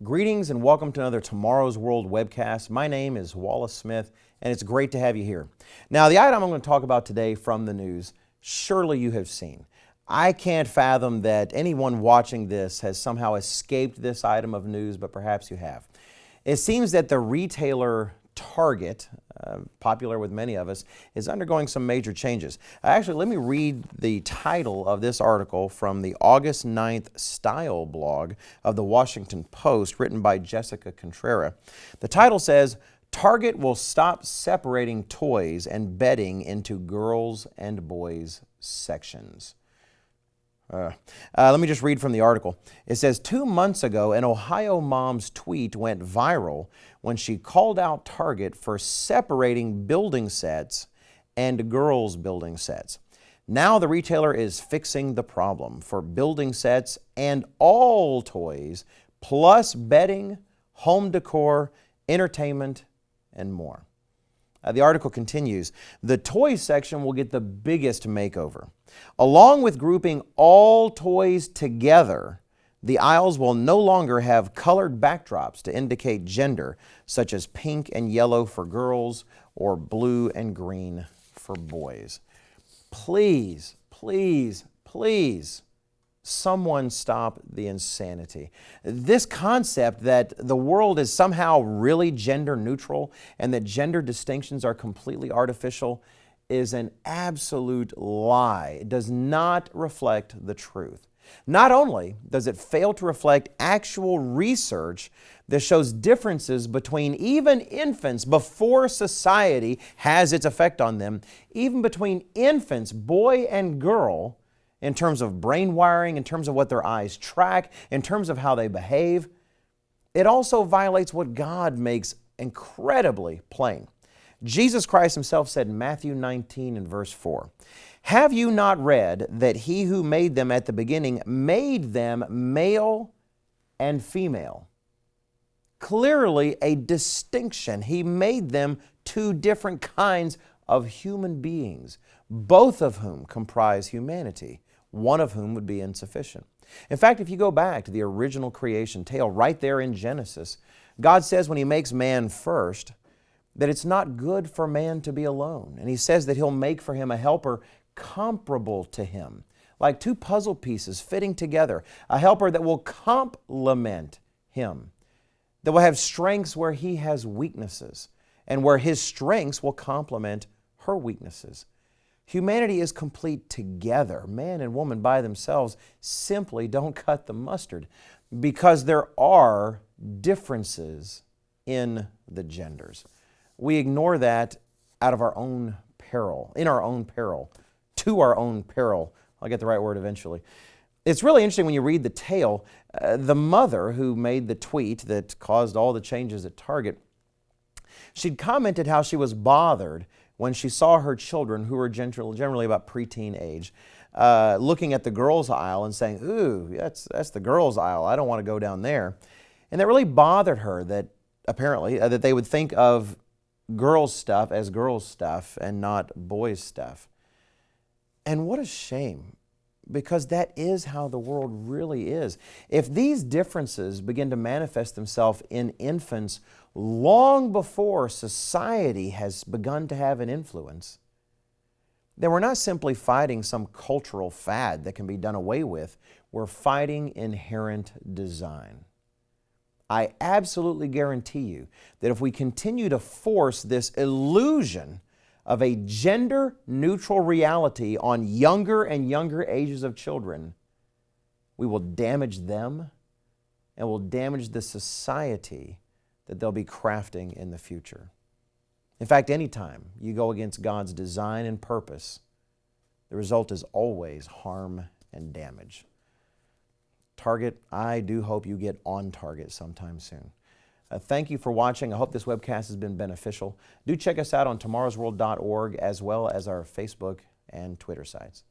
Greetings and welcome to another Tomorrow's World webcast. My name is Wallace Smith, and it's great to have you here. Now, the item I'm going to talk about today from the news, surely you have seen. I can't fathom that anyone watching this has somehow escaped this item of news, but perhaps you have. It seems that the retailer Target, popular with many of us, is undergoing some major changes. Actually, let me read the title of this article from the August 9th Style blog of the Washington Post, written by Jessica Contreras. The title says, "Target will stop separating toys and bedding into girls and boys sections." Let me just read from the article. It says, 2 months ago, an Ohio mom's tweet went viral when she called out Target for separating building sets and girls' building sets. Now the retailer is fixing the problem for building sets and all toys, plus bedding, home decor, entertainment, and more. The article continues, the toy section will get the biggest makeover. Along with grouping all toys together, the aisles will no longer have colored backdrops to indicate gender, such as pink and yellow for girls or blue and green for boys. Please, please, please, someone stop the insanity. This concept that the world is somehow really gender neutral and that gender distinctions are completely artificial is an absolute lie. It does not reflect the truth. Not only does it fail to reflect actual research that shows differences between even infants before society has its effect on them, even between infants, boy and girl, in terms of brain wiring, in terms of what their eyes track, in terms of how they behave. It also violates what God makes incredibly plain. Jesus Christ himself said in Matthew 19 and verse 4, "Have you not read that he who made them at the beginning made them male and female?" Clearly a distinction. He made them two different kinds of human beings, both of whom comprise humanity, one of whom would be insufficient. In fact, if you go back to the original creation tale right there in Genesis, God says when He makes man first that it's not good for man to be alone. And He says that He'll make for him a helper comparable to him, like two puzzle pieces fitting together, a helper that will complement him, that will have strengths where he has weaknesses, and where his strengths will complement her weaknesses. Humanity is complete together. Man and woman by themselves simply don't cut the mustard because there are differences in the genders. We ignore that out of our own peril, in our own peril, to our own peril. I'll get the right word eventually. It's really interesting when you read the tale. The mother who made the tweet that caused all the changes at Target, she'd commented how she was bothered when she saw her children, who were generally about preteen age, looking at the girls' aisle and saying, "Ooh, that's the girls' aisle. I don't want to go down there." And that really bothered her that apparently that they would think of girls' stuff as girls' stuff and not boys' stuff. And what a shame, because that is how the world really is. If these differences begin to manifest themselves in infants long before society has begun to have an influence, then we're not simply fighting some cultural fad that can be done away with. We're fighting inherent design. I absolutely guarantee you that if we continue to force this illusion of a gender-neutral reality on younger and younger ages of children, we will damage them and will damage the society that they'll be crafting in the future. In fact, anytime you go against God's design and purpose, the result is always harm and damage. Target, I do hope you get on Target sometime soon. Thank you for watching. I hope this webcast has been beneficial. Do check us out on tomorrowsworld.org as well as our Facebook and Twitter sites.